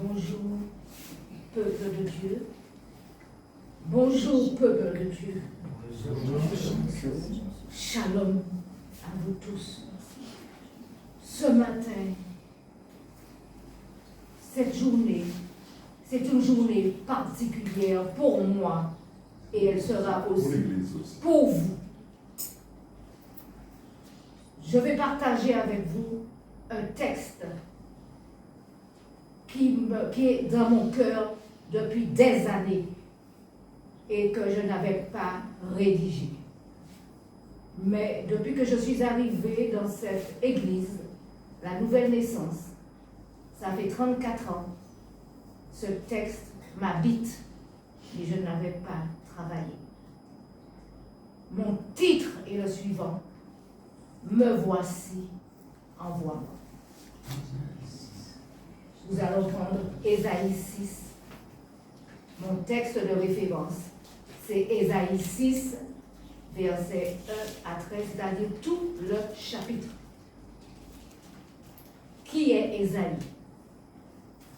Bonjour, peuple de Dieu. Bonjour, peuple de Dieu. Shalom à vous tous. Ce matin, cette journée, c'est une journée particulière pour moi et elle sera aussi pour vous. Je vais partager avec vous un texte qui est dans mon cœur depuis des années et que je n'avais pas rédigé. Mais depuis que je suis arrivée dans cette église, la nouvelle naissance, ça fait 34 ans, ce texte m'habite et je n'avais pas travaillé. Mon titre est le suivant: Me voici, envoie-moi. Nous allons prendre Ésaïe 6. Mon texte de référence, c'est Ésaïe 6, versets 1 à 13, c'est-à-dire tout le chapitre. Qui est Ésaïe?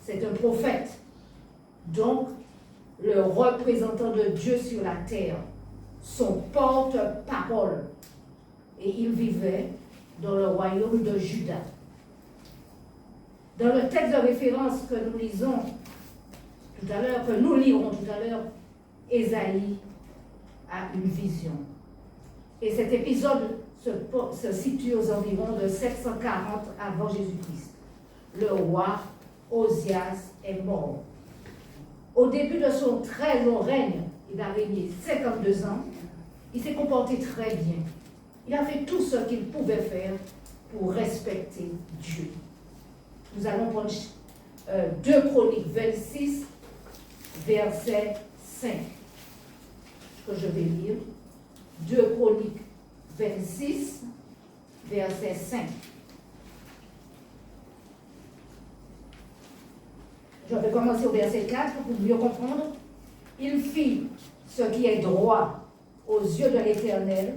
C'est un prophète, donc le représentant de Dieu sur la terre, son porte-parole. Et il vivait dans le royaume de Juda. Dans le texte de référence que nous lisons tout à l'heure, que nous lirons tout à l'heure, Ésaïe a une vision. Et cet épisode se situe aux environs de 740 avant Jésus-Christ. Le roi Osias est mort. Au début de son très long règne, il a régné 52 ans, il s'est comporté très bien. Il a fait tout ce qu'il pouvait faire pour respecter Dieu. Nous allons prendre 2 Chroniques 26, verset 5, que je vais lire. 2 Chroniques 26, verset 5. Je vais commencer au verset 4 pour mieux comprendre. Il fit ce qui est droit aux yeux de l'Éternel,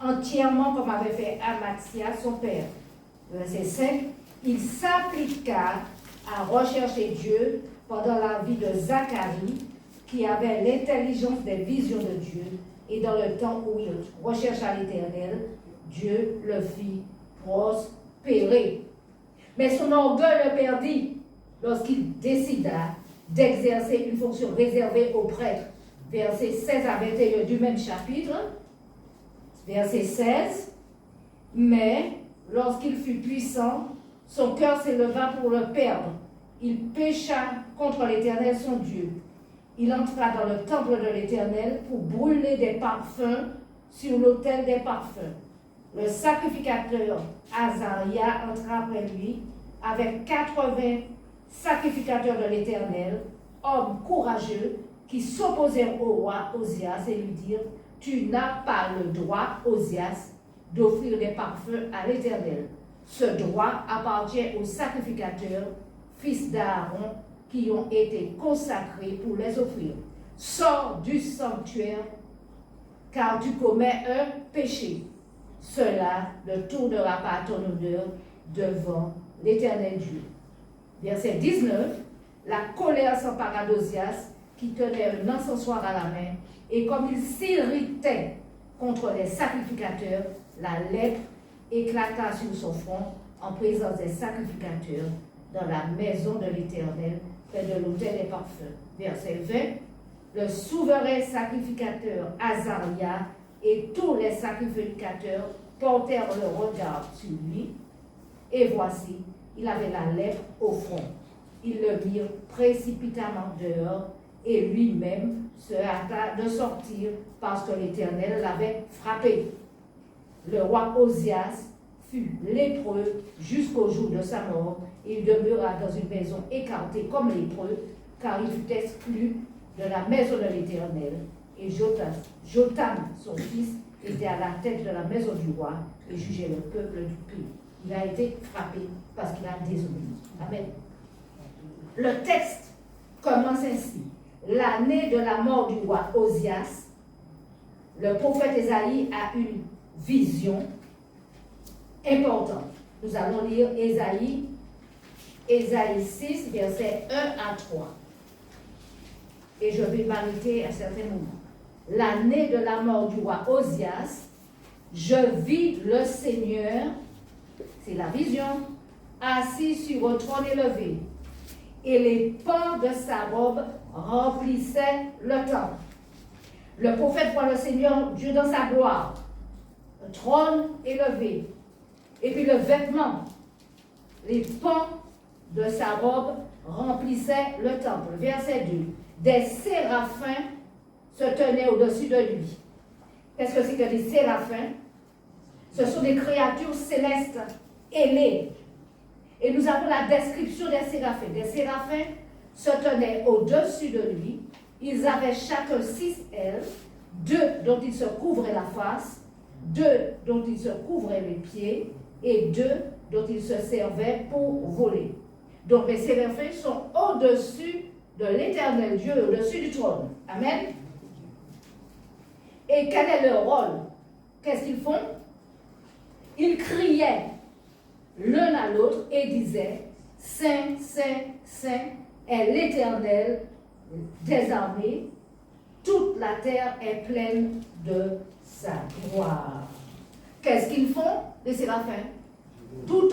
entièrement comme avait fait Amatsia, son père. Verset 5. Il s'appliqua à rechercher Dieu pendant la vie de Zacharie, qui avait l'intelligence des visions de Dieu, et dans le temps où il rechercha l'Éternel, Dieu le fit prospérer. Mais son orgueil le perdit lorsqu'il décida d'exercer une fonction réservée aux prêtres. Versets 16 à 21 du même chapitre. Verset 16. Mais lorsqu'il fut puissant, son cœur s'éleva pour le perdre. Il pécha contre l'Éternel son Dieu. Il entra dans le temple de l'Éternel pour brûler des parfums sur l'autel des parfums. Le sacrificateur Azaria entra après lui avec 80 sacrificateurs de l'Éternel, hommes courageux qui s'opposèrent au roi Osias et lui dirent: Tu n'as pas le droit, Osias, d'offrir des parfums à l'Éternel. Ce droit appartient aux sacrificateurs, fils d'Aaron, qui ont été consacrés pour les offrir. Sors du sanctuaire, car tu commets un péché. Cela ne tournera pas à ton honneur devant l'Éternel Dieu. Verset 19. La colère s'empara d'Osias, qui tenait un encensoir à la main, et comme il s'irritait contre les sacrificateurs, la lèpre éclata sur son front en présence des sacrificateurs dans la maison de l'Éternel, près de l'autel des parfums. Verset 20. Le souverain sacrificateur Azaria et tous les sacrificateurs portèrent le regard sur lui, et voici, il avait la lèpre au front. Ils le mirent précipitamment dehors, et lui-même se hâta de sortir parce que l'Éternel l'avait frappé. Le roi Osias fut lépreux jusqu'au jour de sa mort, et il demeura dans une maison écartée comme lépreux, car il fut exclu de la maison de l'Éternel. Et Jotam, son fils, était à la tête de la maison du roi et jugeait le peuple du pays. Il a été frappé parce qu'il a désobéi. Amen. Le texte commence ainsi. L'année de la mort du roi Osias, le prophète Ésaïe a une vision importante. Nous allons lire Ésaïe Ésaïe 6, versets 1 à 3. Et je vais m'arrêter à certains moments. L'année de la mort du roi Osias, je vis le Seigneur, c'est la vision, assis sur un trône élevé, et les pans de sa robe remplissaient le temple. Le prophète voit le Seigneur Dieu dans sa gloire, le trône élevé, et puis le vêtement, les pans de sa robe remplissaient le temple. Verset 2. Des séraphins se tenaient au-dessus de lui. Qu'est-ce que c'est que des séraphins? Ce sont des créatures célestes ailées. Et nous avons la description des séraphins. Des séraphins se tenaient au-dessus de lui. Ils avaient chacun 6 ailes, 2 dont ils se couvraient la face, 2 dont ils se couvraient les pieds, et 2 dont ils se servaient pour voler. Donc les séraphins sont au-dessus de l'Éternel Dieu, au-dessus du trône. Amen. Et quel est leur rôle? Qu'est-ce qu'ils font? Ils criaient l'un à l'autre et disaient, Saint, Saint, Saint est l'Éternel des armées, toute la terre est pleine de sa gloire. Qu'est-ce qu'ils font, les séraphins? Tout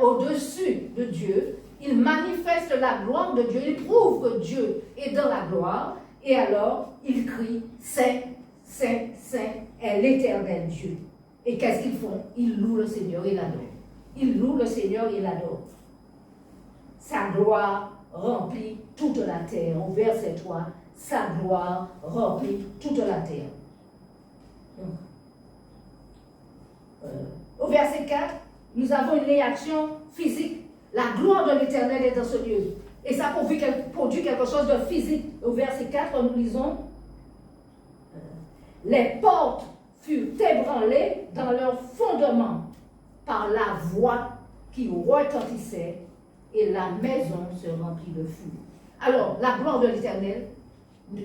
au-dessus de Dieu, ils manifestent la gloire de Dieu, ils prouvent que Dieu est dans la gloire, et alors ils crient, Saint, Saint, Saint est l'Éternel Dieu. Et qu'est-ce qu'ils font? Ils louent le Seigneur et l'adorent. Ils louent le Seigneur et l'adorent. Sa gloire remplit toute la terre. Au verset 3, sa gloire remplit toute la terre. Au verset 4, nous avons une réaction physique. La gloire de l'Éternel est dans ce lieu. Et ça produit quelque chose de physique. Au verset 4, nous lisons, les portes furent ébranlées dans leur fondement par la voix qui retentissait et la maison se remplit de feu. Alors, la gloire de l'Éternel,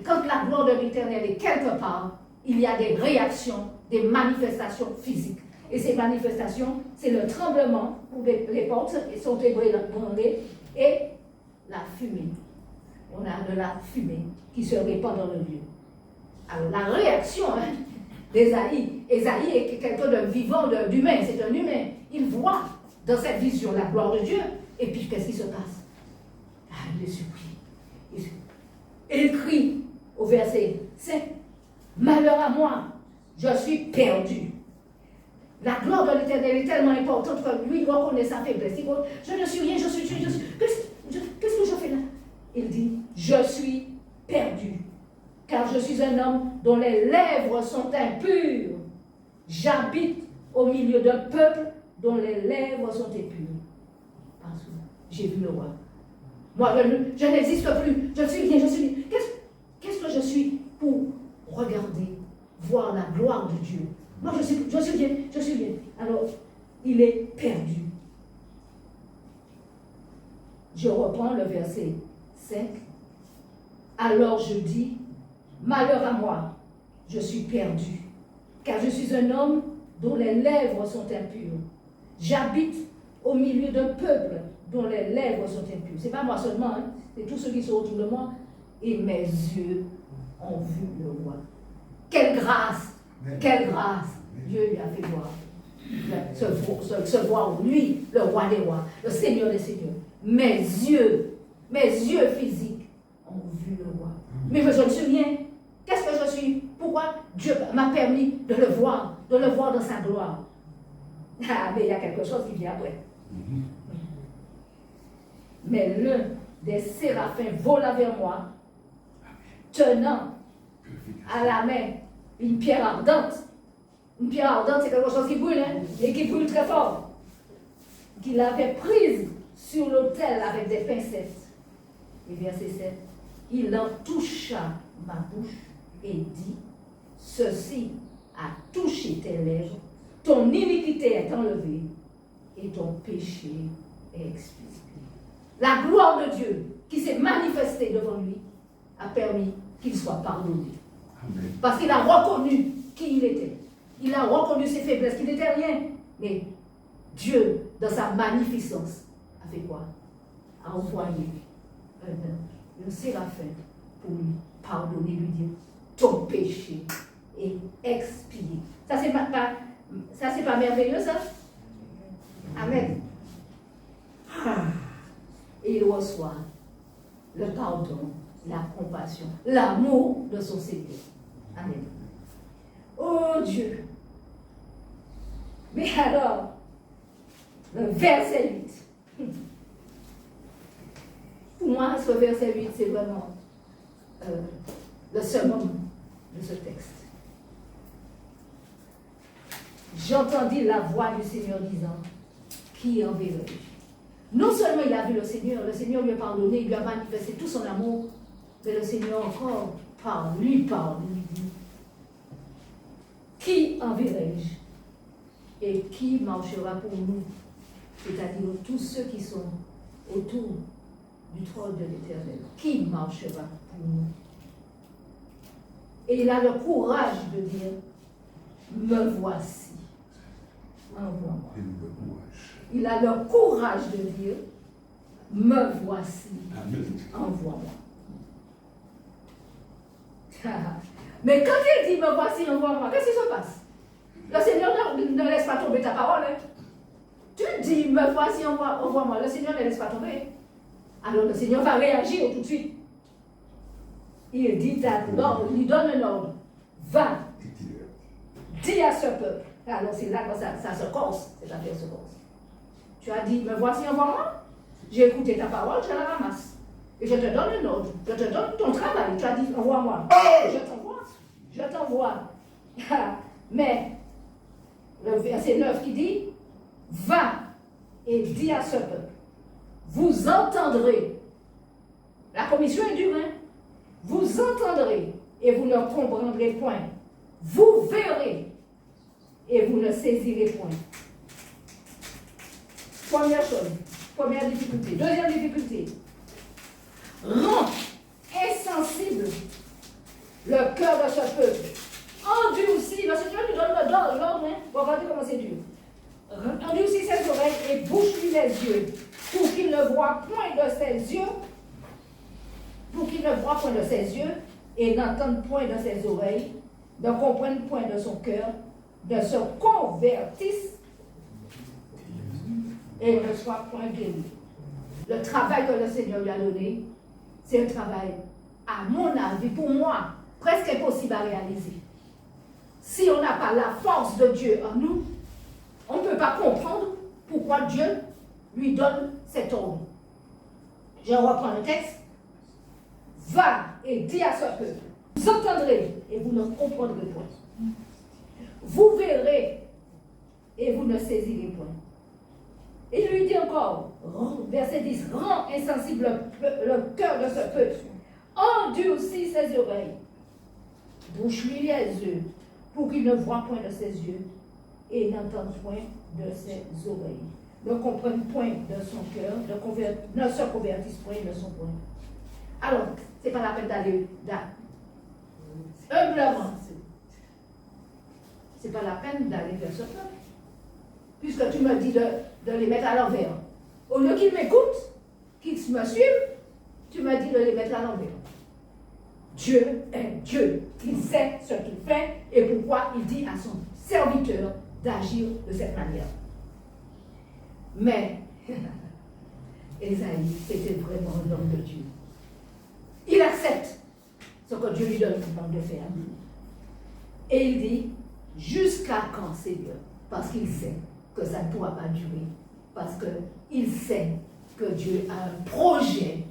quand la gloire de l'Éternel est quelque part, il y a des réactions, des manifestations physiques. Et ces manifestations, c'est le tremblement où les portes sont ébranlées et la fumée. On a de la fumée qui se répand dans le lieu. Alors la réaction d'Ésaïe, Ésaïe est quelqu'un de vivant, d'humain, c'est un humain. Il voit dans cette vision la gloire de Dieu. Et puis qu'est-ce qui se passe? Il est surpris. Et il crie au verset 5, malheur à moi, je suis perdu. La gloire de l'Éternel est tellement importante que lui, il reconnaît sa faiblesse. Il dit, je ne suis rien, je suis. Qu'est-ce que je fais là? Il dit, je suis perdu. Car je suis un homme dont les lèvres sont impures. J'habite au milieu d'un peuple dont les lèvres sont impures. Parce que j'ai vu le roi. Moi, je n'existe plus. Je suis rien, je suis rien. Qu'est-ce que je suis pour regarder, voir la gloire de Dieu? Moi, je suis bien. Alors, il est perdu. Je reprends le verset 5. Alors je dis, malheur à moi, je suis perdu, car je suis un homme dont les lèvres sont impures. J'habite au milieu d'un peuple dont les lèvres sont impures. Ce n'est pas moi seulement, c'est tous ceux qui sont autour de moi. Et mes yeux ont vu le roi. Quelle grâce! Quelle grâce Dieu lui a fait voir. Se voir, lui, le roi des rois, le Seigneur des seigneurs. Mes yeux physiques ont vu le roi. Mais je ne suis rien. Qu'est-ce que je suis? Pourquoi Dieu m'a permis de le voir dans sa gloire? Ah, mais il y a quelque chose qui vient après. Mais l'un des séraphins vola vers moi, tenant à la main une pierre ardente. Une pierre ardente, c'est quelque chose qui brûle, et qui brûle très fort. Qu'il avait prise sur l'autel avec des pincettes. Et verset 7, il en toucha ma bouche et dit, ceci a touché tes lèvres, ton iniquité est enlevée et ton péché est expié. La gloire de Dieu qui s'est manifestée devant lui a permis qu'il soit pardonné. Amen. Parce qu'il a reconnu qui il était. Il a reconnu ses faiblesses, qu'il n'était rien. Mais Dieu, dans sa magnificence, a fait quoi? a envoyé un ange, un séraphin, pour lui pardonner, lui dire ton péché est expié. Ça, c'est pas merveilleux, ça? Amen. Et il reçoit le pardon, la compassion, l'amour de son Seigneur. Amen. Oh Dieu! Mais alors, le verset 8. Pour moi, ce verset 8, c'est vraiment le summum de ce texte. J'entendis la voix du Seigneur disant, qui enverrai-je? Non seulement il a vu le Seigneur lui a pardonné, il lui a manifesté tout son amour, mais le Seigneur encore lui parle, lui dit, qui enverrai-je? Et qui marchera pour nous? C'est-à-dire tous ceux qui sont autour du trône de l'Éternel. Qui marchera pour nous? Et il a le courage de dire, me voici, envoie-moi. Il a le courage de dire, me voici, envoie-moi. Mais quand il dit, me voici, envoie-moi, qu'est-ce qui se passe? Le Seigneur ne laisse pas tomber ta parole. Hein? Tu dis, me voici, envoie-moi. Le Seigneur ne laisse pas tomber. Alors le Seigneur va réagir tout de suite. Il dit il lui donne un ordre. Va, dis à ce peuple. Alors c'est là que ça se corse, cette affaire se corse. Tu as dit, me voici, envoie-moi. J'ai écouté ta parole, je la ramasse. Et je te donne un ordre. Je te donne ton travail. Tu as dit, envoie-moi. Je t'envoie. Mais le verset 9 qui dit, va et dis à ce peuple, vous entendrez. La commission est dure, hein? Vous entendrez et vous ne comprendrez point. Vous verrez et vous ne saisirez point. Première chose, première difficulté. Deuxième difficulté, rend insensible le cœur de ce peuple. Endurci, le Seigneur lui donne l'ordre, hein? Vous regardez comment c'est dur. Endurci ses oreilles et bouche-lui les yeux, pour qu'il ne voie point de ses yeux, et n'entende point de ses oreilles, ne comprenne point de son cœur, ne se convertisse et ne soit point guéri. Le travail que le Seigneur lui a donné, c'est un travail, à mon avis, pour moi, presque impossible à réaliser. Si on n'a pas la force de Dieu en nous, on ne peut pas comprendre pourquoi Dieu lui donne cet ordre. Je reprends le texte. Va et dis à ce peuple, vous entendrez et vous ne comprendrez point. Vous verrez et vous ne saisirez point. Et il lui dit encore, verset 10, rends insensible le cœur de ce peuple, endurcis ses oreilles, bouche-lui les yeux, pour qu'il ne voie point de ses yeux et n'entende point de ses oreilles, ne comprenne point de son cœur, ne se convertisse point de son point. Alors, ce n'est pas la peine d'aller humblement. Ce n'est pas la peine d'aller vers ce peuple. Puisque tu me dis de les mettre à l'envers. Au lieu qu'ils m'écoutent, qu'ils me suivent, tu me dis de les mettre à l'envers. Dieu est Dieu. Il sait ce qu'il fait et pourquoi il dit à son serviteur d'agir de cette manière. Mais, Ésaïe, c'était vraiment l'homme de Dieu. Il accepte ce que Dieu lui donne de faire. Et il dit, jusqu'à quand, Seigneur? Parce qu'il sait que ça ne pourra pas durer. Parce qu'il sait que Dieu a un projet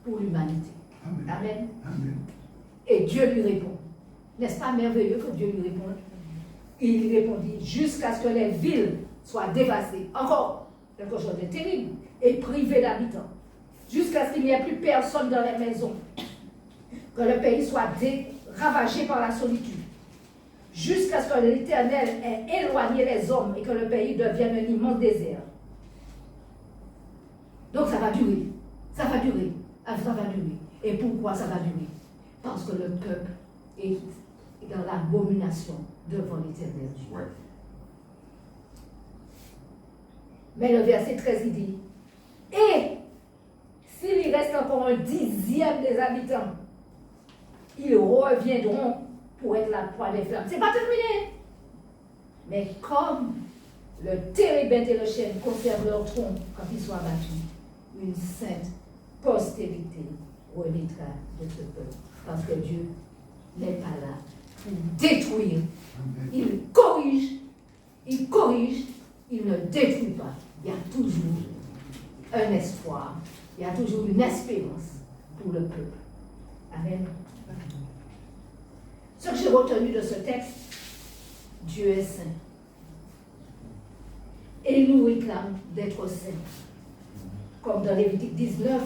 pour l'humanité. Amen. Amen. Amen. Et Dieu lui répond. N'est-ce pas merveilleux que Dieu lui réponde? Il lui répondit, jusqu'à ce que les villes soient dévastées. Encore quelque chose de terrible. Et privées d'habitants. Jusqu'à ce qu'il n'y ait plus personne dans les maisons. Que le pays soit ravagé par la solitude. Jusqu'à ce que l'Éternel ait éloigné les hommes et que le pays devienne un immense désert. Donc ça va durer. Ça va durer. Ça va durer. Et pourquoi ça va durer? Parce que le peuple est dans l'abomination devant l'Éternel. Ouais. Mais le verset 13, il dit, et reste encore un 10e des habitants, ils reviendront pour être la proie des flammes. C'est pas terminé. Mais comme le térébinthe et le chêne conservent leur tronc quand ils sont abattus, une sainte postérité renaîtra de ce peuple. Parce que Dieu n'est pas là pour détruire. Il corrige, il ne détruit pas. Il y a toujours un espoir, il y a toujours une espérance pour le peuple. Amen. Ce que j'ai retenu de ce texte, Dieu est saint. Et il nous réclame d'être saints. Comme dans Lévitique 19,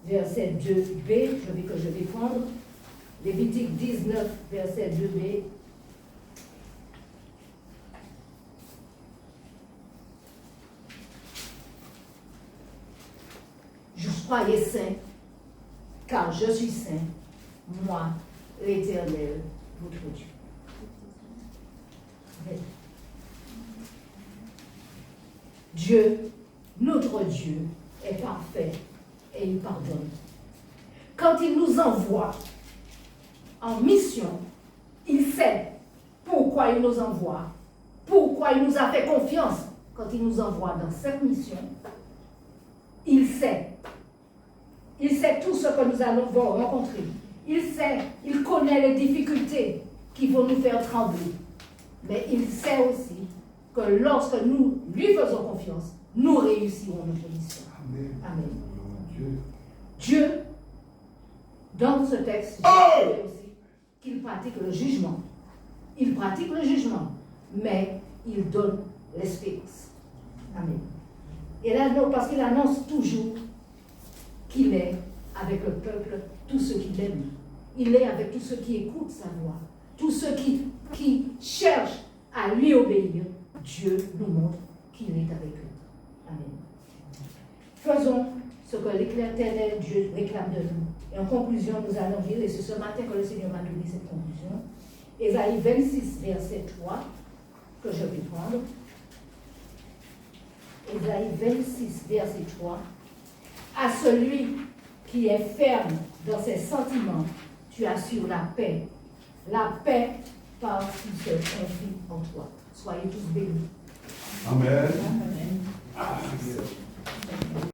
verset 2b, je vais prendre. Lévitique 19, verset 2b. Soyez saints, car je suis saint, moi, l'Éternel, votre Dieu. Dieu, notre Dieu, est parfait et il pardonne. Quand il nous envoie en mission, il sait pourquoi il nous envoie, pourquoi il nous a fait confiance quand il nous envoie dans cette mission. Il sait tout ce que nous allons rencontrer. Il connaît les difficultés qui vont nous faire trembler. Mais il sait aussi que lorsque nous lui faisons confiance, nous réussirons notre mission. Amen. Amen. Dieu, dans ce texte, dit aussi qu'il pratique le jugement. Il pratique le jugement, mais il donne l'espérance. Amen. Et là, parce qu'il annonce toujours qu'il est avec le peuple, tous ceux qui l'aiment. Il est avec tous ceux qui écoutent sa voix, tous ceux qui cherchent à lui obéir. Dieu nous montre qu'il est avec eux. Amen. Faisons ce que l'Éternel Dieu réclame de nous. Et en conclusion, nous allons lire, et c'est ce matin que le Seigneur m'a donné cette conclusion, Ésaïe 26, verset 3, que je vais prendre. Ésaïe 26, verset 3. À celui qui est ferme dans ses sentiments, tu assures la paix. La paix parce qu'il se confie en toi. Soyez tous bénis. Amen. Amen.